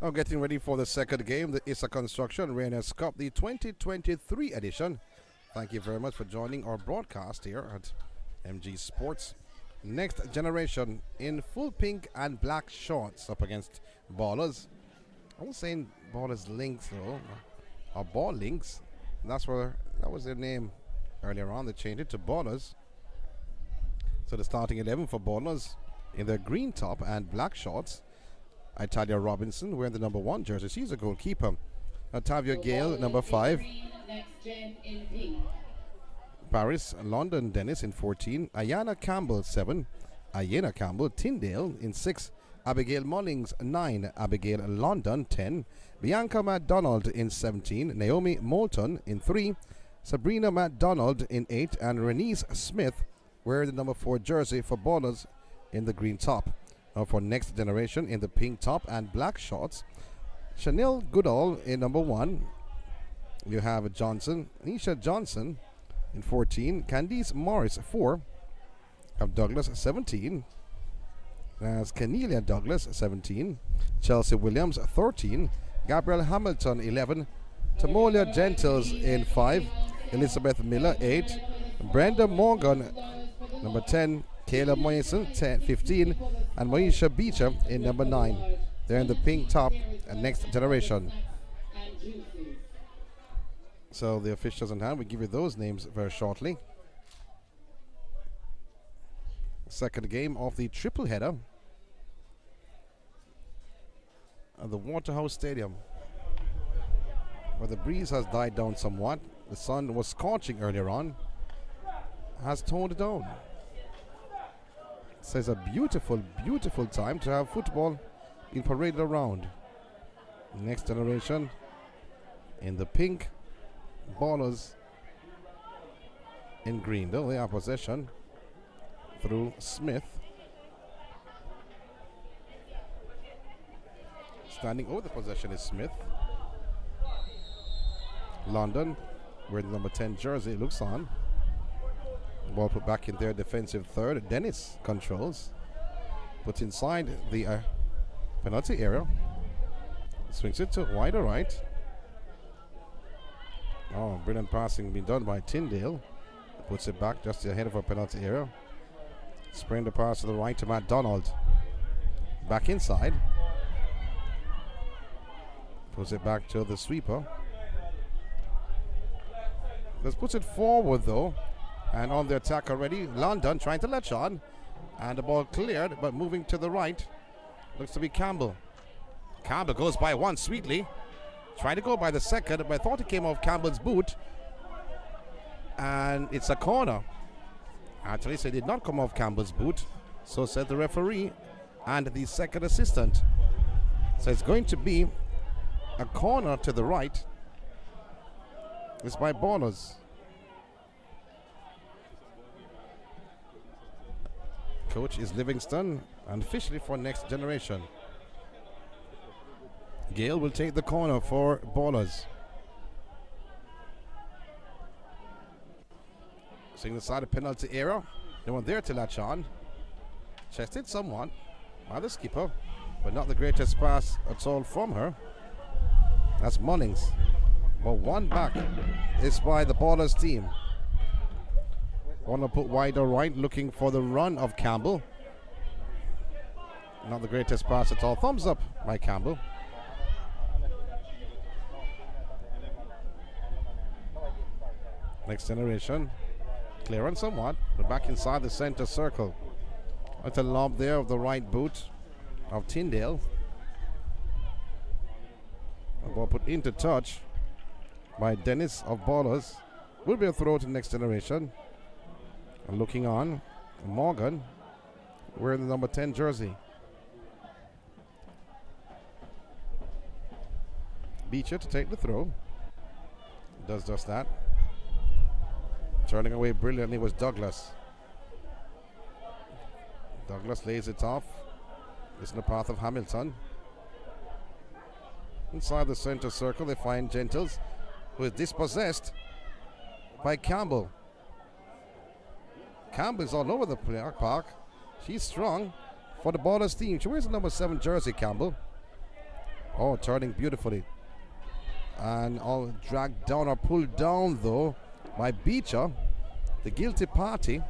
Now getting ready for the second game, the ISA Construction Rainers Cup, the 2023 edition. Thank you very much for joining our broadcast here at MG Sports. Next Generation in full pink and black shorts up against Ballaz. I was saying Ballaz Links though, or Ball Links. That was their name earlier on. They changed it to Ballaz. So the starting 11 for Ballaz in their green top and black shorts. Italia Robinson wearing the number 1 jersey. She's a goalkeeper. Tavia Gale, number 5. Paris London Dennis in 14. Ayana Campbell, 7. Ayana Campbell Tyndale in 6. Abigail Mullings, 9. Abigail London, 10. Bianca MacDonald in 17. Naomi Moulton in 3. Sabrina MacDonald in 8. And Renise Smith wearing the number 4 jersey for Ballaz in the green top. Now for Next Generation in the pink top and black shorts, Chanel Goodall in number 1. You have Nisha Johnson in 14. Candice Morris, 4. Have Douglas, 17. There's Kenelia Douglas, 17. Chelsea Williams, 13. Gabrielle Hamilton, 11. Tamolia Gentles in 5. Elizabeth Miller, 8. Brenda Morgan, number 10. Kayla Mason, 15, and Moesha Beecher in number 9. They're in the pink top and Next Generation. So the officials in hand, we give you those names very shortly. Second game of the triple header at the Waterhouse Stadium, where the breeze has died down somewhat. The sun was scorching earlier on, has toned down. So it's a beautiful, beautiful time to have football being paraded around. Next Generation in the pink, Ballaz in green. Though they have possession through Smith. Standing over the possession is Smith. London, wearing the number 10 jersey, looks on. Ball put back in their defensive third. Dennis controls. Puts inside the penalty area. Swings it to wider right. Oh, brilliant passing being done by Tyndale. Puts it back just ahead of our penalty area. Spraying the pass to the right to MacDonald. Back inside. Puts it back to the sweeper. Let's put it forward though. And on the attack already, London trying to latch on. And the ball cleared, but moving to the right. Looks to be Campbell. Campbell goes by one sweetly. Trying to go by the second, but I thought it came off Campbell's boot. And it's a corner. Actually, so it did not come off Campbell's boot. So said the referee and the second assistant. So it's going to be a corner to the right. It's by Ballaz. Coach is Livingston, and officially for Next Generation. Gale will take the corner for Ballaz. Seeing the side of penalty area. No one there to latch on. Chested somewhat by the skipper, but not the greatest pass at all from her. That's Mullings. But one back is by the Ballaz team. Want to put wider right, looking for the run of Campbell. Not the greatest pass at all. Thumbs up by Campbell. Next Generation. Clearance somewhat, but back inside the center circle. That's a lob there of the right boot of Tyndale. The ball put into touch by Dennis of Ballaz. Will be a throw to Next Generation. And looking on, Morgan wearing the number 10 jersey. Beecher to take the throw. Does just that. Turning away brilliantly was Douglas. Douglas lays it off. It's in the path of Hamilton. Inside the center circle, they find Gentles, who is dispossessed by Campbell. Campbell's all over the park. She's strong for the Ballaz team. She wears the number 7 jersey, Campbell. Oh, turning beautifully. And all dragged down or pulled down though by Beecher, the guilty party.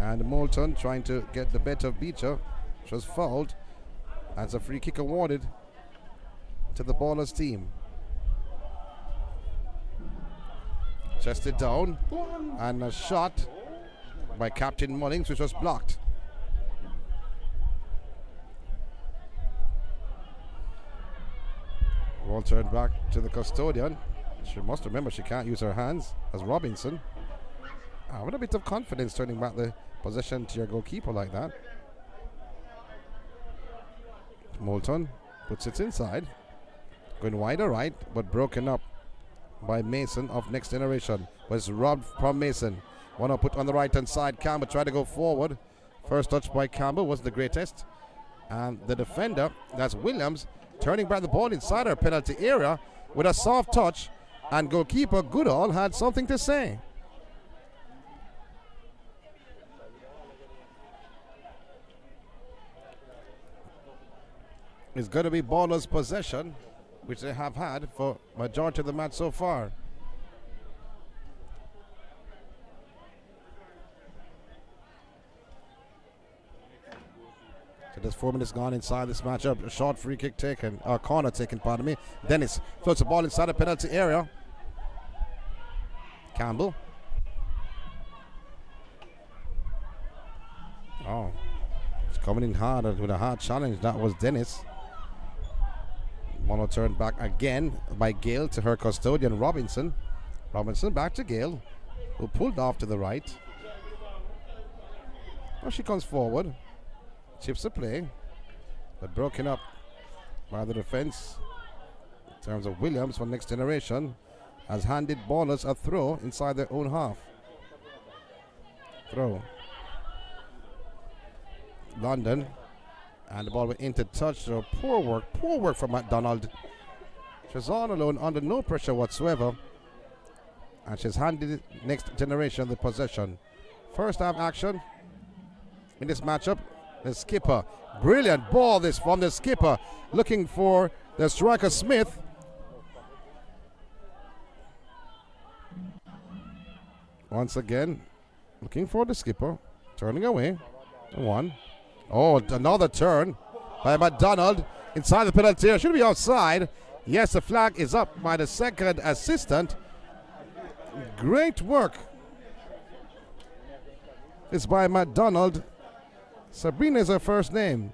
And Moulton trying to get the better of Beecher, which was fouled. As a free kick awarded to the Ballers team. Chested down, and a shot by Captain Mullings, which was blocked. Ball turned back to the custodian. She must remember she can't use her hands as Robinson. With a bit of confidence turning back the possession to your goalkeeper like that. Moulton puts it inside. Going wider right, but broken up by Mason of Next Generation. Was robbed from Mason. One put on the right hand side. Campbell tried to go forward. First touch by Campbell was the greatest. And the defender, that's Williams, turning back the ball inside our penalty area with a soft touch. And goalkeeper Goodall had something to say. It's going to be Ballers' possession, which they have had for majority of the match so far. So there's 4 minutes gone inside this matchup. A short free kick taken, or corner taken, pardon me. Dennis floats the ball inside the penalty area. Campbell. Oh, it's coming in hard with a hard challenge. That was Dennis. Mono turned back again by Gale to her custodian Robinson. Robinson back to Gale, who pulled off to the right. Well, she comes forward, chips the play, but broken up by the defense. In terms of Williams for Next Generation, has handed Ballers a throw inside their own half. Throw. London. And the ball went into touch. So poor work from McDonald. She's on alone under no pressure whatsoever. And she's handed Next Generation the possession. First half action in this matchup. The skipper. Brilliant ball this from the skipper. Looking for the striker Smith. Once again, looking for the skipper. Turning away. One. Oh, another turn by McDonald inside the penalty area. Should be outside. Yes, the flag is up by the second assistant. Great work. It's by McDonald. Sabrina is her first name.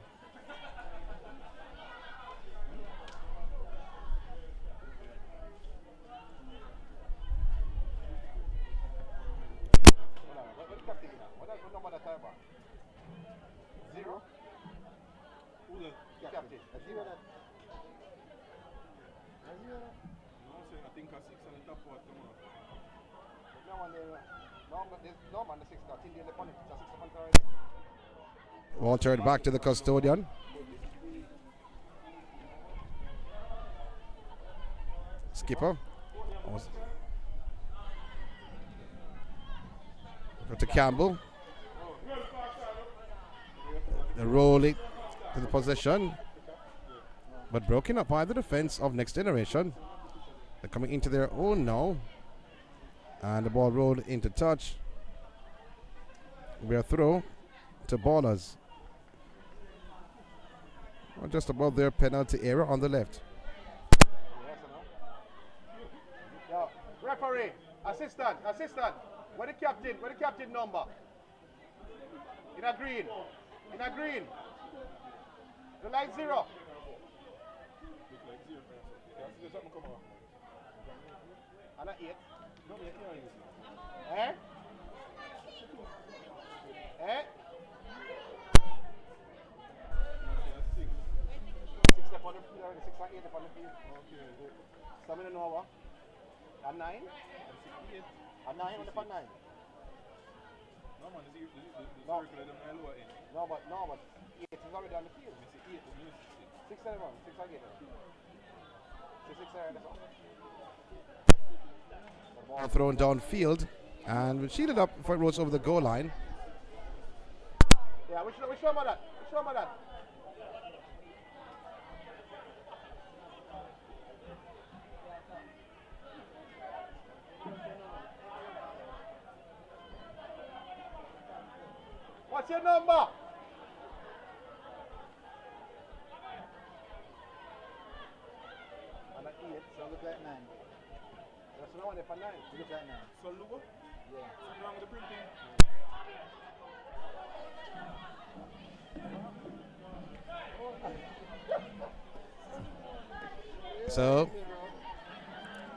Ball turned back to the custodian. Skipper. To Campbell. The rolling to the possession, but broken up by the defense of Next Generation. They're coming into their own now. And the ball rolled into touch. We are throw to Ballers. Just above their penalty area on the left. Yo, referee, assistant. Where the captain number? In a green. The light 0. And a 8. Eh? Eh? 6 step on the field already, 6 and 8 on the field. Okay, good. Some in the Nova. And 9? And 9 on the 9. No man, the circle of them are lower end. No, but 8 is already on the field. I see 8 is new. 6 and 1, 6 and 8. 6 and 8. Ball thrown downfield and shielded up before it rolls over the goal line. Yeah, which number that? What's your number? I'm at 8, so look like 9. That's the one, if I'm 9. You look like 9. So lower? Yeah. Something wrong with the printing? So,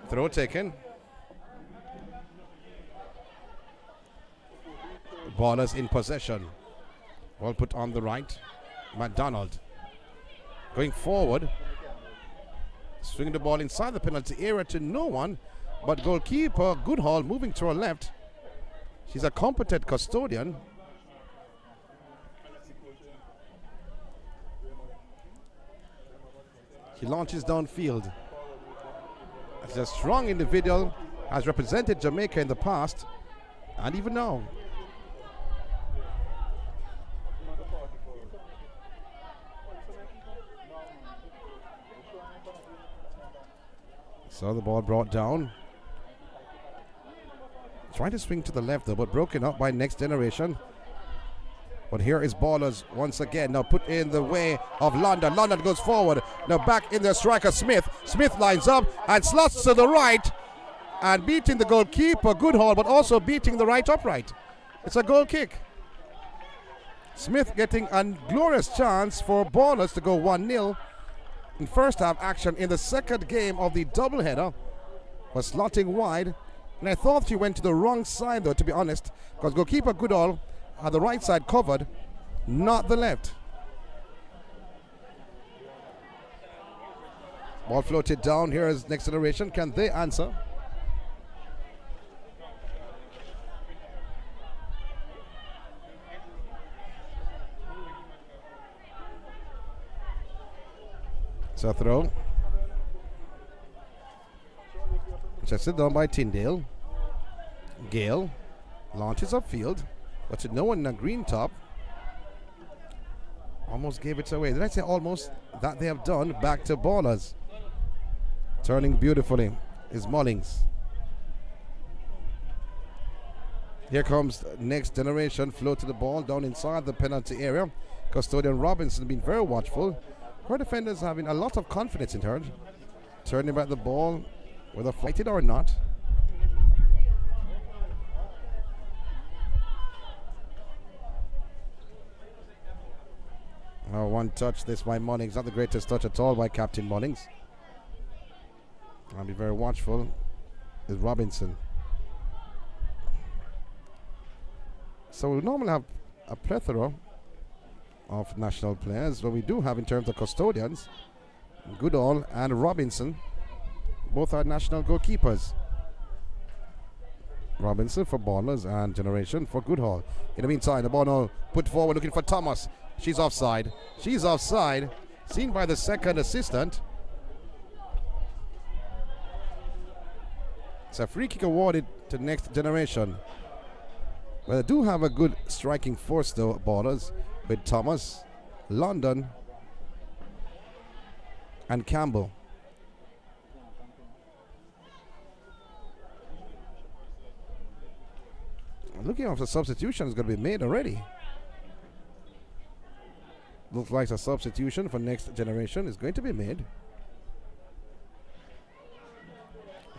throw taken. Ballers in possession. Ball put on the right. McDonald going forward. Swinging the ball inside the penalty area to no one but goalkeeper Goodhall moving to her left. She's a competent custodian. She launches downfield. She's a strong individual, has represented Jamaica in the past and even now. So the ball brought down. Trying to swing to the left though, but broken up by Next Generation. But here is Ballers once again. Now put in the way of London. London goes forward. Now back in the striker Smith. Smith lines up and slots to the right. And beating the goalkeeper Goodhall, but also beating the right upright. It's a goal kick. Smith getting a glorious chance for Ballers to go 1-0 in first half action in the second game of the doubleheader. Was slotting wide. And I thought she went to the wrong side though, to be honest. Because goalkeeper Goodhall had the right side covered, not the left. Ball floated down. Here is Next Generation. Can they answer? So throw. Chested down by Tyndale. Gale launches upfield, but to no one in a green top. Almost gave it away. Did I say almost? That they have done. Back to Ballers. Turning beautifully is Mullings. Here comes Next Generation. Float to the ball down inside the penalty area. Custodian Robinson being very watchful. Her defenders having a lot of confidence in her. Turning back the ball, whether flighted or not. Oh, one touch this by Mullings. Not the greatest touch at all by Captain Mullings. I'll be very watchful. Is Robinson. So we normally have a plethora of national players, but we do have in terms of custodians, Goodall and Robinson. Both are national goalkeepers. Robinson for Ballers and Generation for Goodall. In the meantime, the ball now put forward looking for Thomas. She's offside. She's offside. Seen by the second assistant. It's a free kick awarded to Next Generation. Well, they do have a good striking force though, Ballers, with Thomas, London, and Campbell. Looking after substitution is going to be made already. Looks like a substitution for Next Generation is going to be made.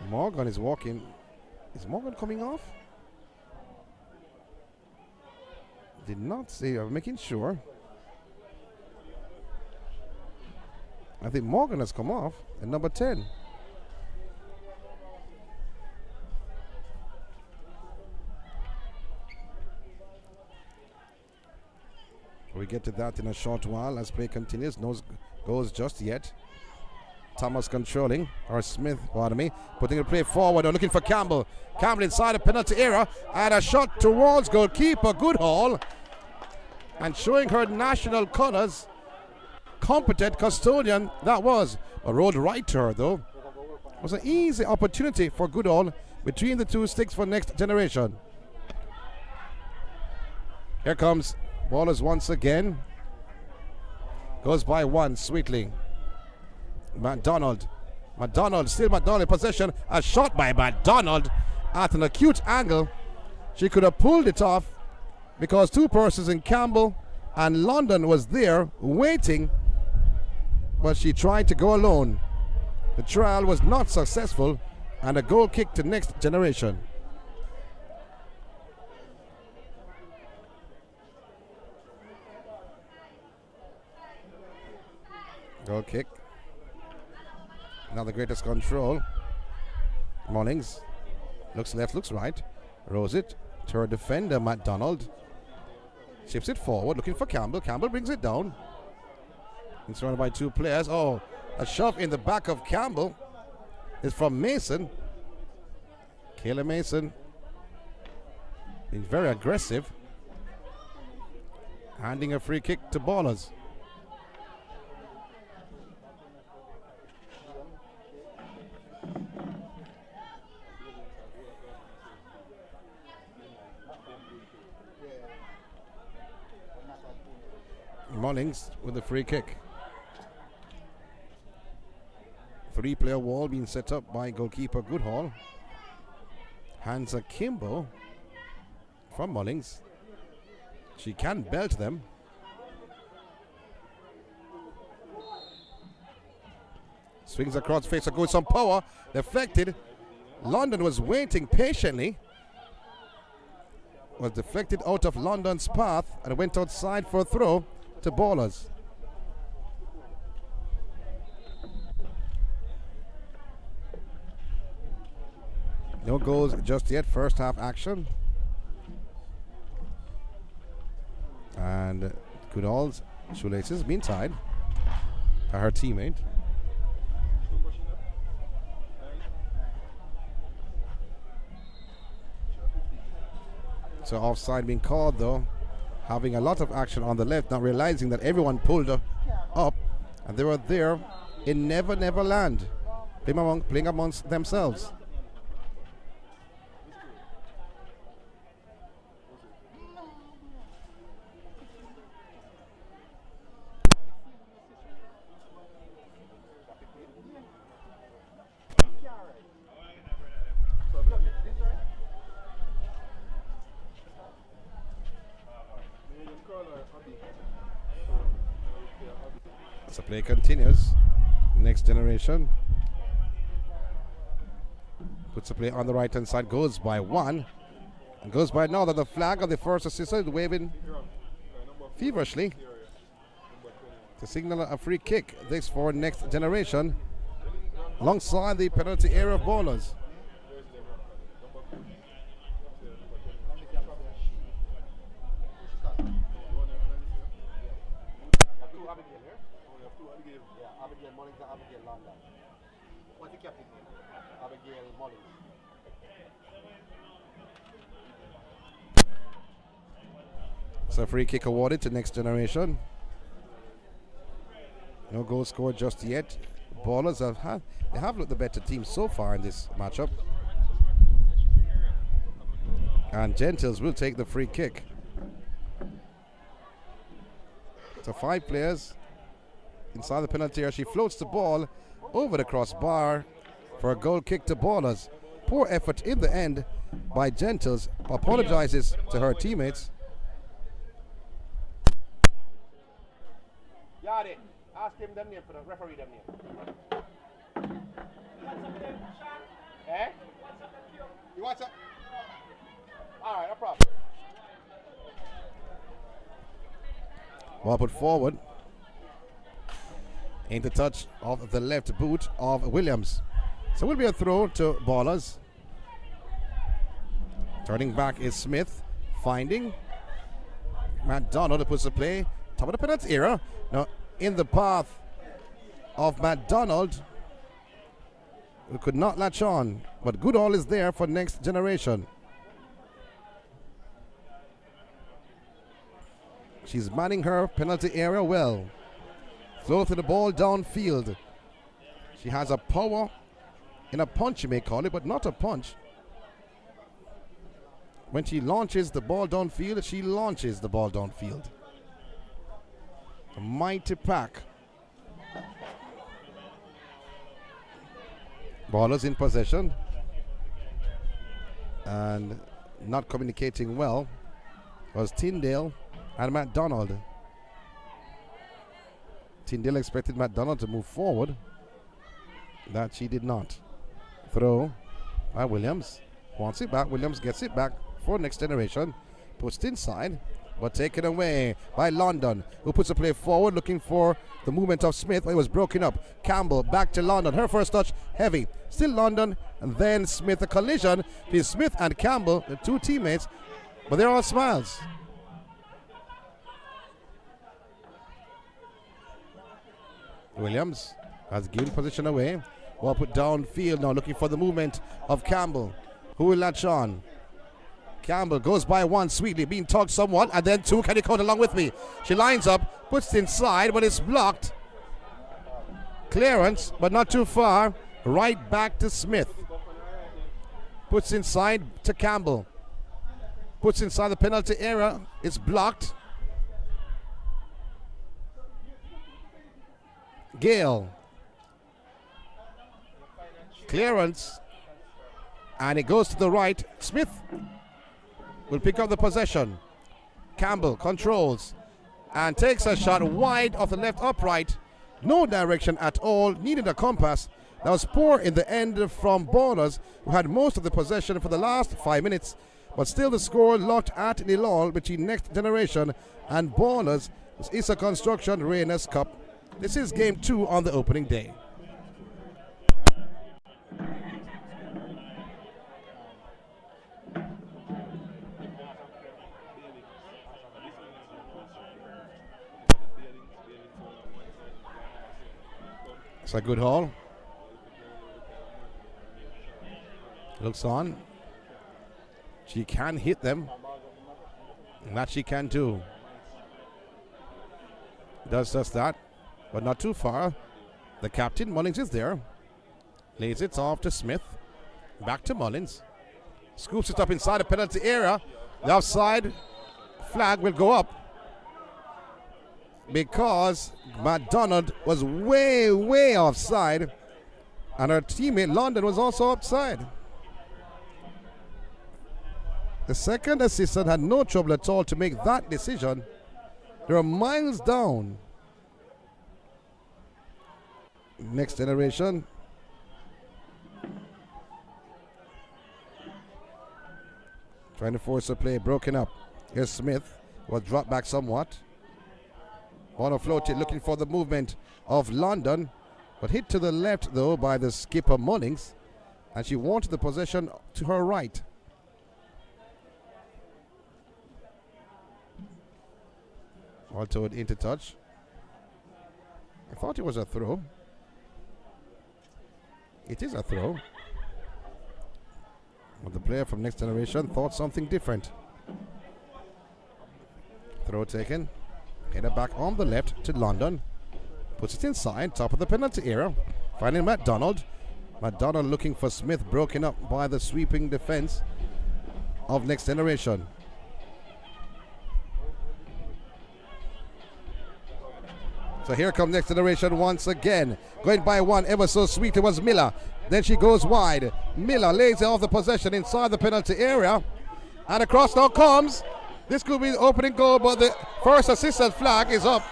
Morgan is walking. Is Morgan coming off? Did not see. I'm making sure. I think Morgan has come off at number 10. We get to that in a short while as play continues. No goes just yet. Thomas controlling, or Smith, pardon me, putting the play forward, or looking for Campbell. Campbell inside the penalty area, and a shot towards goalkeeper Goodall. And showing her national colours, competent custodian that was. A road right to her though. It was an easy opportunity for Goodall between the two sticks for Next Generation. Here comes Ballers once again. Goes by one sweetly. McDonald, still McDonald in possession. A shot by McDonald at an acute angle. She could have pulled it off, because two persons in Campbell and London was there waiting, but she tried to go alone. The trial was not successful, and a goal kick to next generation. Goal kick. Now the greatest control. Mullings looks left, looks right. Rose it to her defender, MacDonald. Chips it forward, looking for Campbell. Campbell brings it down. It's surrounded by two players. Oh, a shove in the back of Campbell is from Mason. Kayla Mason being very aggressive. Handing a free kick to Ballaz. Mullings with the free kick. 3-player wall being set up by goalkeeper Goodhall. Hands akimbo from Mullings. She can belt them. Swings across face, a good some power. Deflected. London was waiting patiently. Was deflected out of London's path and went outside for a throw to Ballaz. No goals just yet, first half action. And Goodall's shoelaces being tied by her teammate. So offside being called though. Having a lot of action on the left, not realizing that everyone pulled up and they were there in Never Never Land, playing amongst themselves. So play continues. Next generation. Puts the play on the right hand side, goes by one. And goes by another. The flag of the first assistant waving feverishly to signal a free kick. This for next generation. Alongside the penalty area of Ballaz. So free kick awarded to next generation. No goal scored just yet. Ballaz have looked the better team so far in this matchup. And Gentles will take the free kick. So 5 players inside the penalty area. She floats the ball over the crossbar for a goal kick to Ballaz. Poor effort in the end by Gentles. Apologizes to her teammates. Yadi, ask him them name for the referee them name. Eh? You want some? Alright, no problem. Ball put forward. In the touch of the left boot of Williams. So it will be a throw to Ballaz. Turning back is Smith. Finding MacDonald puts the play. Top of the penalty area. Now in the path of MacDonald. We could not latch on. But Goodall is there for next generation. She's manning her penalty area well. Throw to the ball downfield. She has a power in a punch, you may call it, but not a punch. When she launches the ball downfield, she launches the ball downfield. A mighty pack. Ballaz in possession. And not communicating well. was Tyndale and McDonald. Tyndale expected McDonald to move forward. That she did not. Throw by Williams. Wants it back. Williams gets it back for Next Generation. Puts it inside, but taken away by London, who puts a play forward looking for the movement of Smith. It was broken up. Campbell back to London. Her first touch, heavy. Still London, and then Smith. A collision between Smith and Campbell, the two teammates, but they're all smiles. Williams has given position away. Ball put downfield now, looking for the movement of Campbell, who will latch on. Campbell goes by one sweetly, being tugged somewhat, and then two. Can you count along with me? She lines up, puts it inside, but it's blocked. Clearance, but not too far. Right back to Smith. Puts inside to Campbell. Puts inside the penalty area. It's blocked. Gale. Clearance. And it goes to the right. Smith will pick up the possession. Campbell controls and takes a shot wide off the left upright. No direction at all. Needed a compass. That was poor in the end from Ballaz, who had most of the possession for the last 5 minutes. But still the score locked at nil all between Next Generation and Ballaz. This is a Construction Rainers Cup. This is game 2 on the opening day. It's a good haul. Looks on. She can hit them. And that she can do. Does just that, but not too far. The captain, Mullins, is there. Lays it off to Smith. Back to Mullins. Scoops it up inside the penalty area. The offside flag will go up, because McDonald was way offside, and her teammate London was also offside. The second assistant had no trouble at all to make that decision. They were miles down. Next Generation. Trying to force a play, broken up. Here's Smith, was dropped back somewhat. Ball floated, looking for the movement of London, but hit to the left though by the skipper Mullings, and she wanted the possession to her right. Ball towed into touch. I thought it was a throw. It is a throw. But the player from Next Generation thought something different. Throw taken. Header back on the left to London. Puts it inside, top of the penalty area. Finding McDonald. McDonald looking for Smith, broken up by the sweeping defense of Next Generation. So here comes Next Generation once again. Going by one ever so sweet. It was Miller. Then she goes wide. Miller lays it off the possession inside the penalty area. And across now comes. This could be the opening goal, but the first assistant flag is up.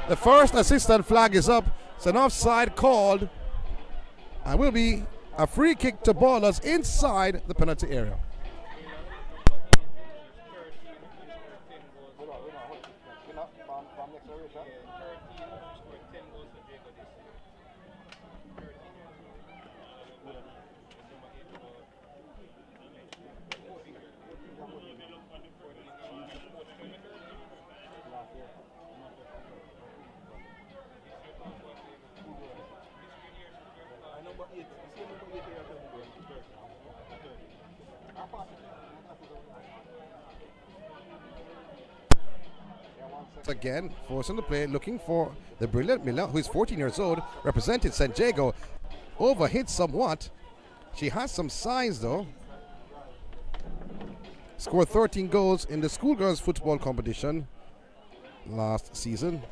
The first assistant flag is up. It's an offside called. And will be a free kick to Ballaz inside the penalty area. Again, forcing the play, looking for the brilliant Miller, who is 14 years old, represented San Diego. Overhit somewhat. She has some size though. Scored 13 goals in the schoolgirls football competition last season.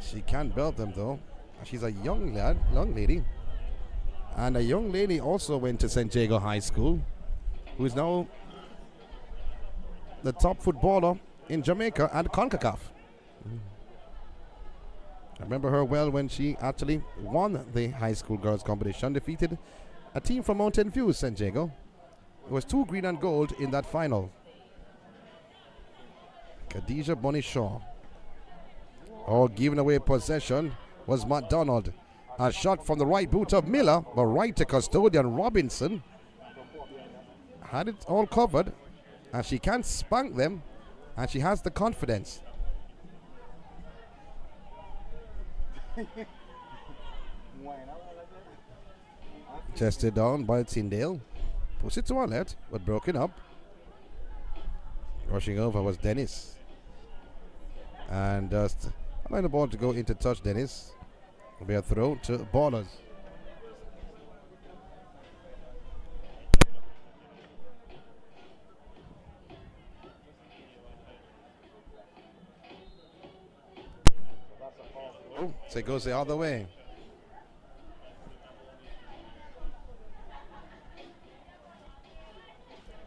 She can belt them though. She's a young lady. And a young lady also went to San Diego High School, who is now the top footballer in Jamaica and CONCACAF. I remember her well when she actually won the high school girls competition, defeated a team from Mountain View, San Diego. It was 2 green and gold in that final. Khadijah Bunny Shaw. All giving away possession was McDonald. A shot from the right boot of Miller, but right to custodian Robinson. Had it all covered, and she can spank them, and she has the confidence. Chested down by Tyndale. Puts it to our left, but broken up. Rushing over was Dennis. And just allowing the ball to go into touch, Dennis. It'll be a throw to Ballaz. Oh, so it goes the other way.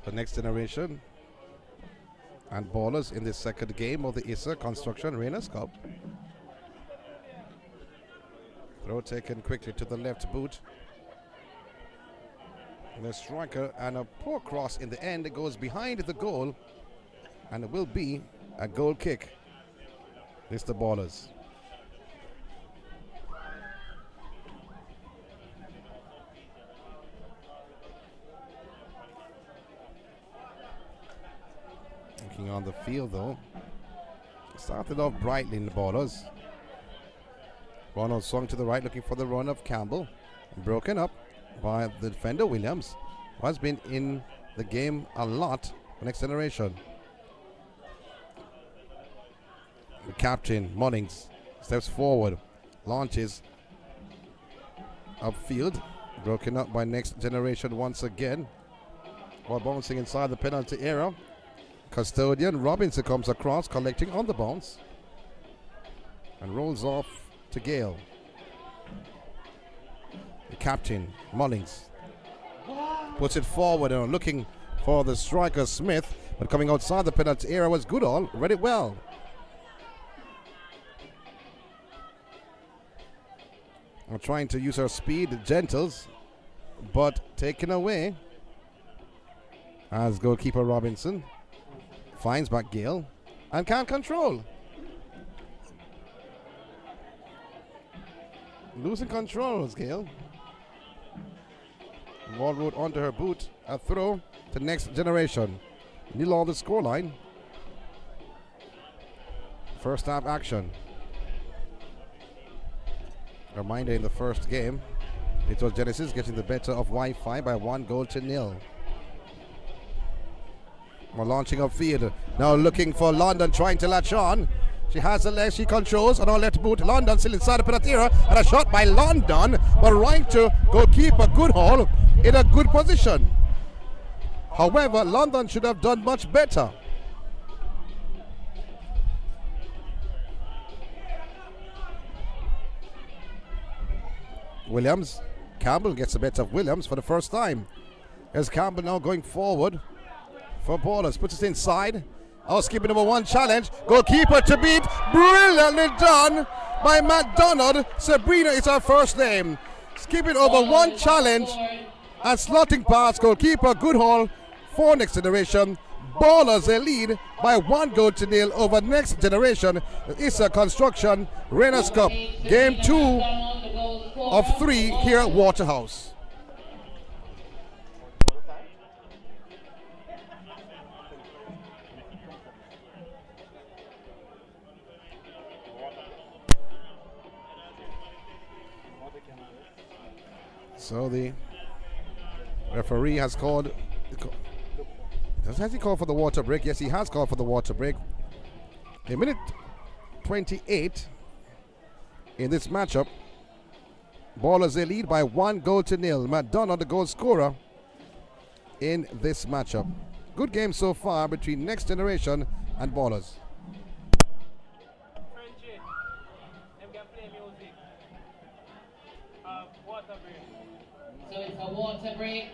The next generation and Ballaz in the second game of the ISA Construction Rainers Cup. Throw taken quickly to the left boot. And a striker and a poor cross in the end. It goes behind the goal, and it will be a goal kick. It's the Ballaz. Looking on the field though. Started off brightly in the Ballaz. Ronald swung to the right looking for the run of Campbell. Broken up by the defender Williams, who has been in the game a lot for Next Generation. The captain, Mullings, steps forward, launches upfield. Broken up by Next Generation once again. While bouncing inside the penalty area. Custodian Robinson comes across, collecting on the bounce. And rolls off to Gale. The captain, Mullings, puts it forward and looking for the striker Smith, but coming outside the penalty area was Goodall. Read it well. I'm trying to use her speed, Gentles, but taken away as goalkeeper Robinson finds back Gale and can't control. Losing control was Gale. Ball rolled onto her boot. A throw to Next Generation. Nil all the scoreline. First half action. A reminder in the first game, it was Genesis getting the better of Wi-Fi by 1-0. We're launching upfield. Now looking for London, trying to latch on. She has the leg, she controls on our left boot. London still inside the penalty area, and a shot by London, but right to goalkeeper Goodall in a good position. However, London should have done much better. Williams, Campbell gets the better of Williams for the first time. Here's Campbell now going forward for Ballaz, puts it inside. Oh, skipping number 1 challenge. Goalkeeper to beat. Brilliantly done by McDonald. Sabrina is her first name. Skipping over 1 challenge and slotting past goalkeeper Goodall for Next Generation. Ballaz a lead by 1-0 over Next Generation. It's a Construction Rainers Cup. Game 2 of 3 here at Waterhouse. So the referee has called. Has he called for the water break? Yes, he has called for the water break. A minute 28 in this matchup. Ballaz a lead by 1-0. McDonough the goal scorer in this matchup. Good game so far between Next Generation and Ballaz. So it's a water break.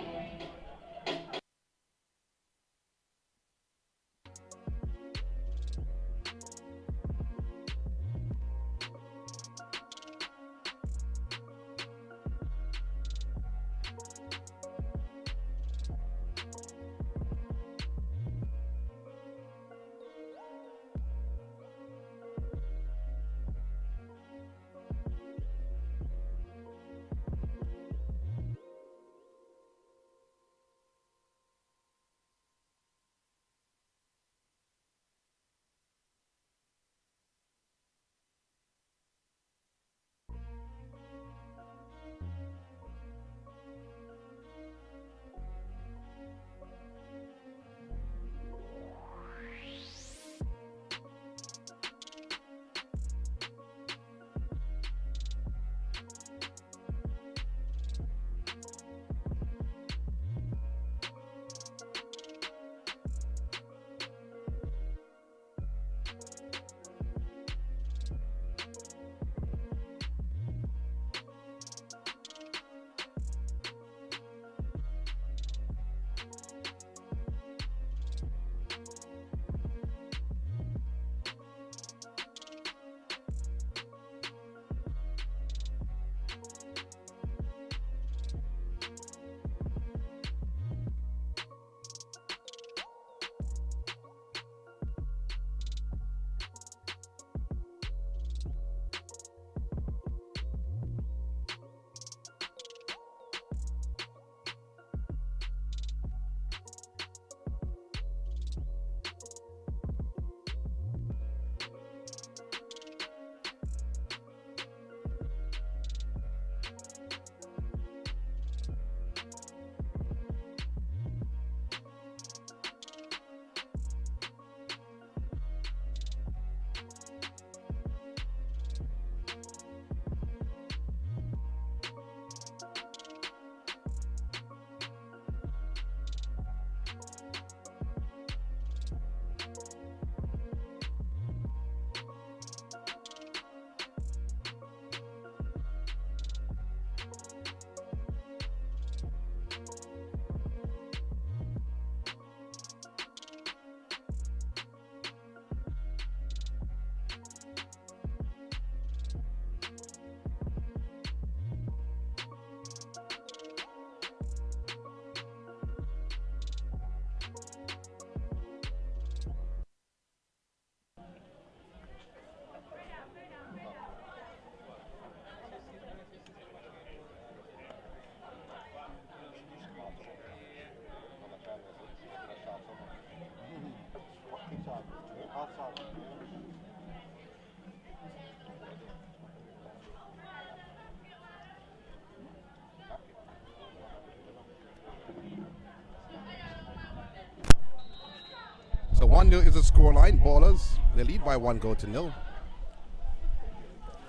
So 1-0 is the scoreline. Ballers, they lead by 1-0.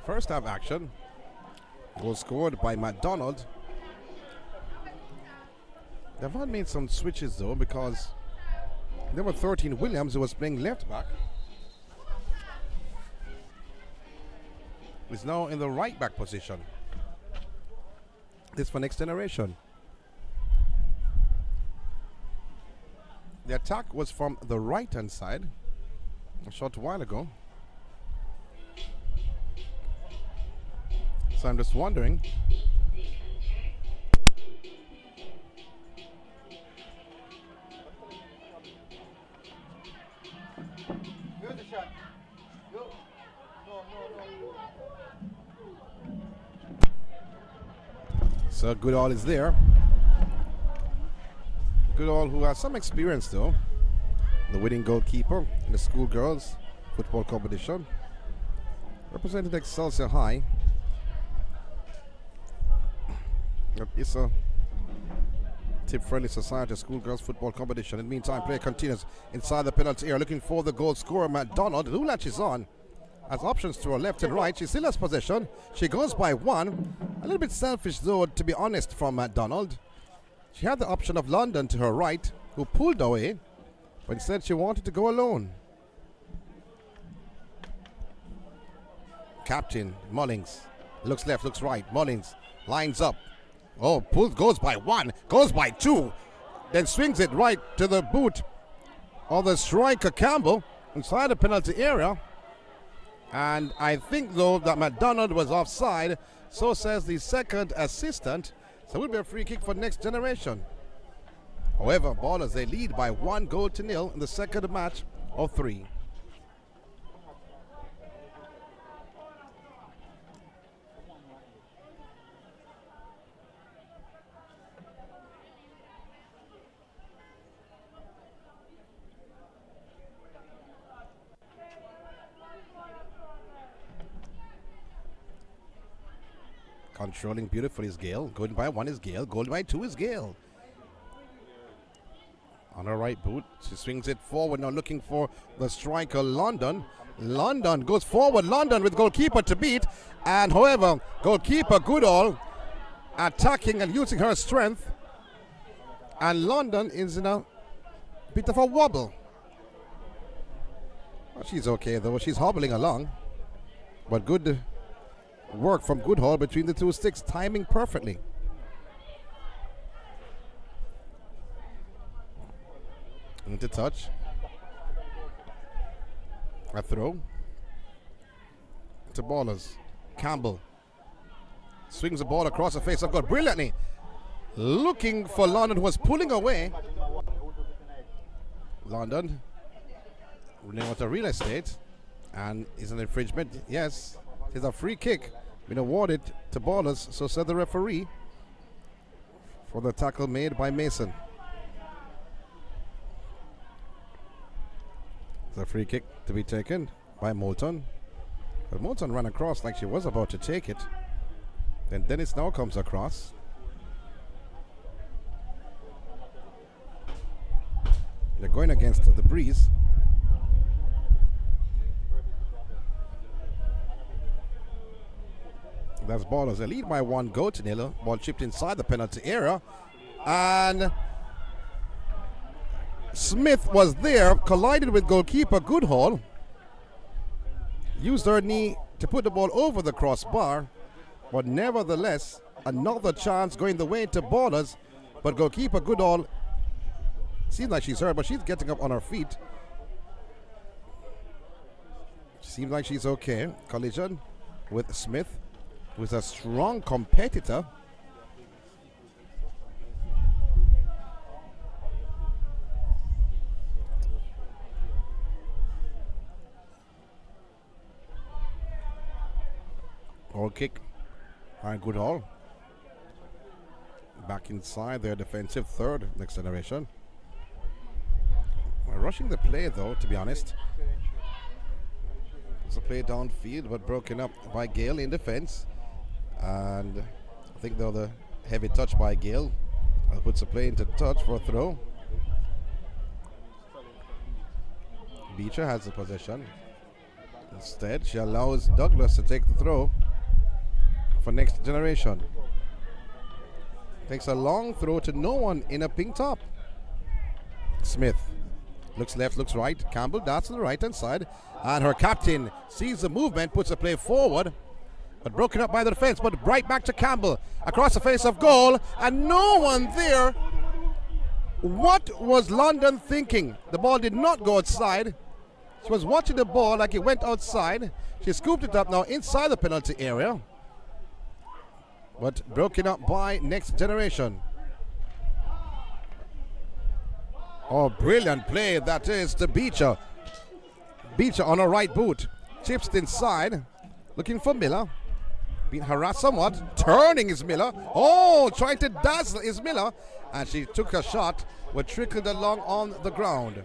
First half action. Goal scored by McDonald. They've had made some switches though, because number 13 Williams, who was playing left back, is now in the right back position. This for next generation. The attack was from the right hand side a short while ago. So I'm just wondering, Here's the shot. Go. No. so Goodall is there. Goodall, who has some experience though, the winning goalkeeper in the schoolgirls football competition, represented Excelsior High. It's a tip-friendly society schoolgirls football competition. In the meantime, play continues inside the penalty area, looking for the goal scorer McDonald, who latches on. Has options to her left and right. She still has possession. She goes by one. A little bit selfish though, to be honest, from McDonald. She had the option of London to her right, who pulled away, but instead she wanted to go alone. Captain Mullings looks left, looks right. Mullings lines up, Oh, goes by one, goes by two, then swings it right to the boot of the striker Campbell inside the penalty area. And I think, though, that McDonald was offside. So says the second assistant. So it will be a free kick for Next Generation. However, Ballers, they lead by 1-0 in the second match of 3. Controlling beautifully is Gale. Going by 1 is Gale. Going by 2 is Gale. On her right boot, she swings it forward now, looking for the striker London. London goes forward. London with goalkeeper to beat. And however, goalkeeper Goodall attacking and using her strength. And London is in a bit of a wobble. Well, she's okay though. She's hobbling along. But good work from Goodall between the two sticks, timing perfectly. Into touch. A throw. To Ballers. Campbell swings the ball across the face of goal brilliantly. Looking for London, who was pulling away. London running out of real estate. And is an infringement. Yes, it's a free kick. Been awarded to Ballers, so said the referee, for the tackle made by Mason. It's a free kick to be taken by Moulton. But Moulton ran across like she was about to take it. Then Dennis now comes across. They're going against the breeze. That's Ballers. They lead by 1-0. Ball chipped inside the penalty area. And Smith was there, collided with goalkeeper Goodall. Used her knee to put the ball over the crossbar. But nevertheless, another chance going the way to Ballers. But goalkeeper Goodall seems like she's hurt, but she's getting up on her feet. Seems like she's okay. Collision with Smith, who's a strong competitor. Goal kick. Alright, Goodall. Back inside their defensive third, Next Generation. We're rushing the play though, to be honest. It's a play downfield, but broken up by Gale in defense. And I think though the heavy touch by Gale puts the play into touch for a throw. Beecher has the possession. Instead, she allows Douglas to take the throw for Next Generation. Takes a long throw to no one in a pink top. Smith looks left, looks right. Campbell darts to the right hand side. And her captain sees the movement, puts the play forward. But broken up by the defense, but right back to Campbell. Across the face of goal, and no one there. What was London thinking? The ball did not go outside. She was watching the ball like it went outside. She scooped it up now inside the penalty area. But broken up by Next Generation. Oh, brilliant play that is to Beecher. Beecher on her right boot. Chips inside. Looking for Miller. Being harassed somewhat. Turning is Miller. Oh, trying to dazzle is Miller. And she took a shot, but trickled along on the ground.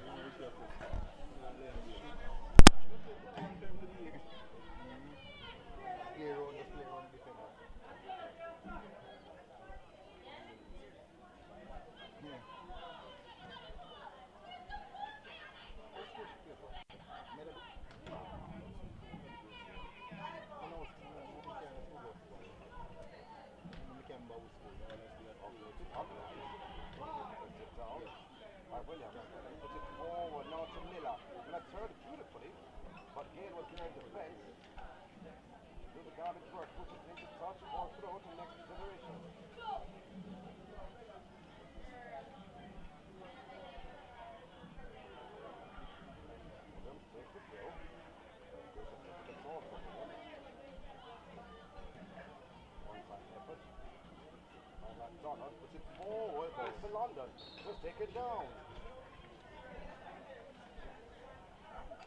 McDonald puts it forward. Goes to London. Just take it down.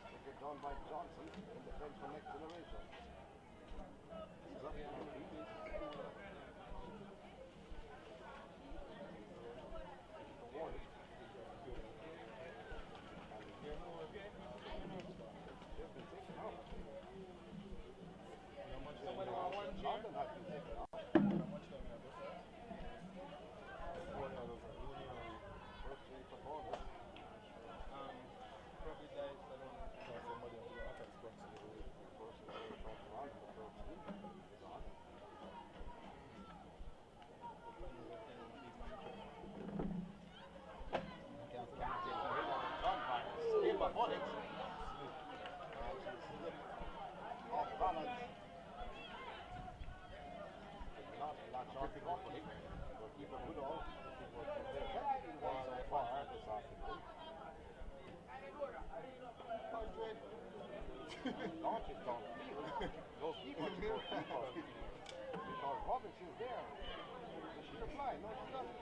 Take it down by Johnson in defense for Next Generation. He's up now. London has been taken out. First three performers. Probably dies, I don't know. Somebody on the attack squad. First and third from Toronto, the third team is on. Captain Willard done by Steve Bullets. Off balance. Not latch on properly. Goalkeeper Goodall. He was very well so far this afternoon. Launches downfield. Goalkeeper to goalkeeper. Because Robinson's there. She should apply. No, she doesn't.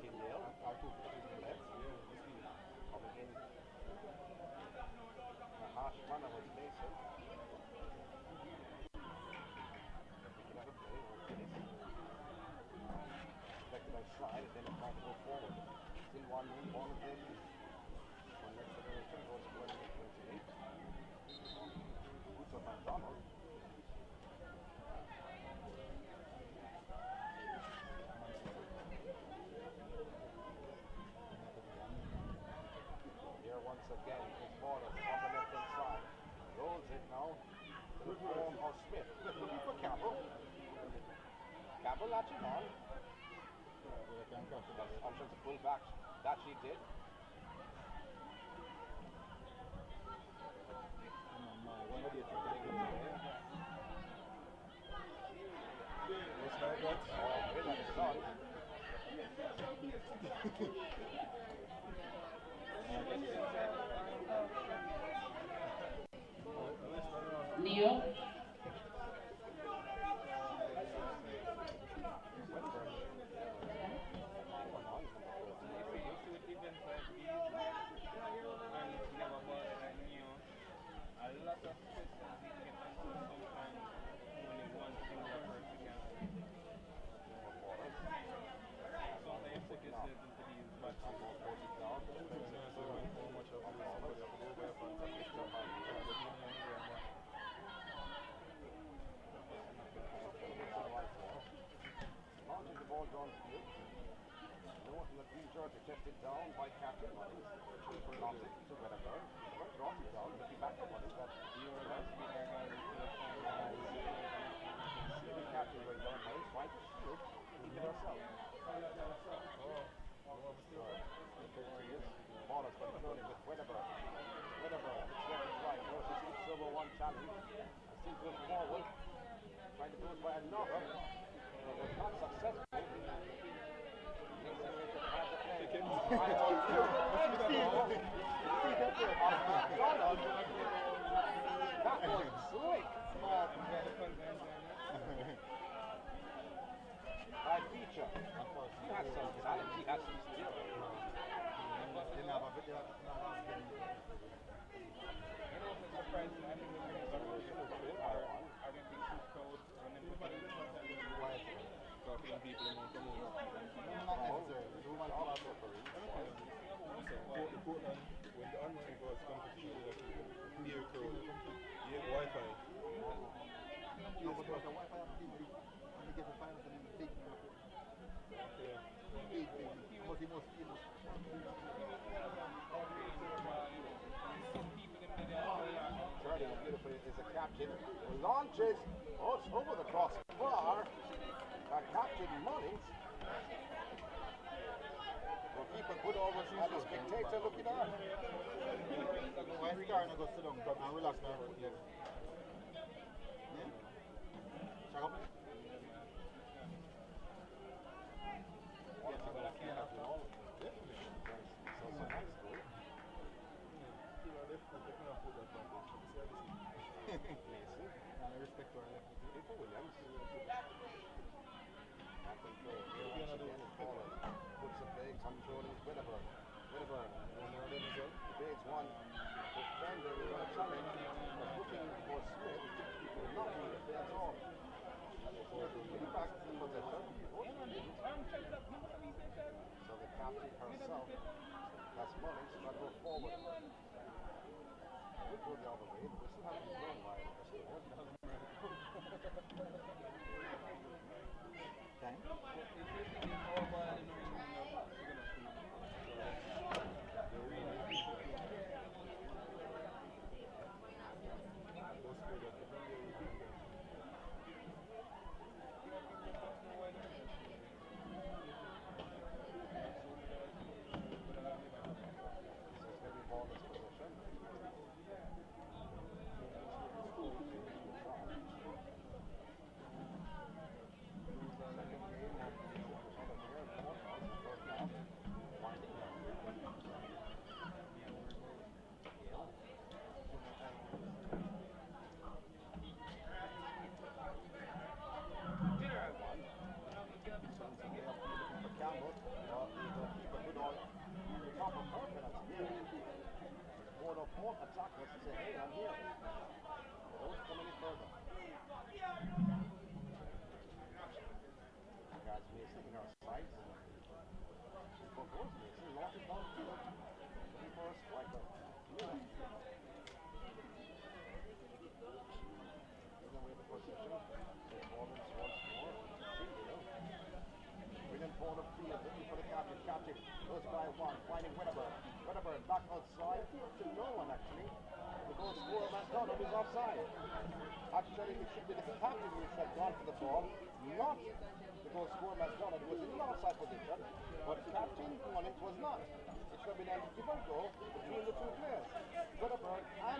Tyndale. Left. Coming in. A harsh manner was Mason. Picking up a play. Expected a slide and then a trying to go forward. Still 1-1 ball again. One Next Generation goes to 28. Boots of McDonald. Here once again is Borders on the left hand side. Rolls it now to the form of Smith. Looking for Campbell. Campbell latching on. Option to pull back. That she did. Willard is on. Neil. Launching the ball downfield. North in the green jersey, tested down by Captain Mullins. For Lawson to Weatherburn. Draws it down, looking back to Mullins. But the captain went down Mullins, trying to shield. Keep it herself. Ballers controlling with Weatherburn. Weatherburn, it's left and right. Versus each over one challenge. And still goes forward. Trying to do it by another. But not successful. That was slick. By Feature. He has some talent. He has some skill. Portland, when the online was competition, near crowd, you have Wi-Fi. No, but the Wi-Fi on the get the finals and then the big report. Yeah. Big. Most people. Turning beautifully is a captain. Launches. Oh, it's over the crossbar. Captain Mullins. Goalkeeper good over as a spectator looking on. Why star and go sit down and relax now? Yeah. Check up. Mason. I respect our Williams. Not control. Here once again is Ballaz. Puts the big control is Wedderburn. Wedderburn. The bigs one. Defender is going to challenge. But looking for Smith. Not in the play at all. Smith will be back in possession. So the captain herself, that's Mullins, got to go forward. We'll go the other way, but we still haven't gone by it. Time. Attack was to say, hey, I'm here. Don't come any further. Guys, Mason in our sights. For goals, Mason launches downfield. Looking for a striker. Miller. Taking away the possession. So Ballaz once more. Brilliant ball of field. Looking for the captain. Captain goes by one. Finding Wedderburn. Wedderburn back outside to no one actually. The goal scorer McDonald is offside. Actually, it should be the captain who should have gone for the ball, not the goal scorer McDonald, who was in an offside position, but Captain Mullins was not. It should have been a different goal between the two players. Wedderburn and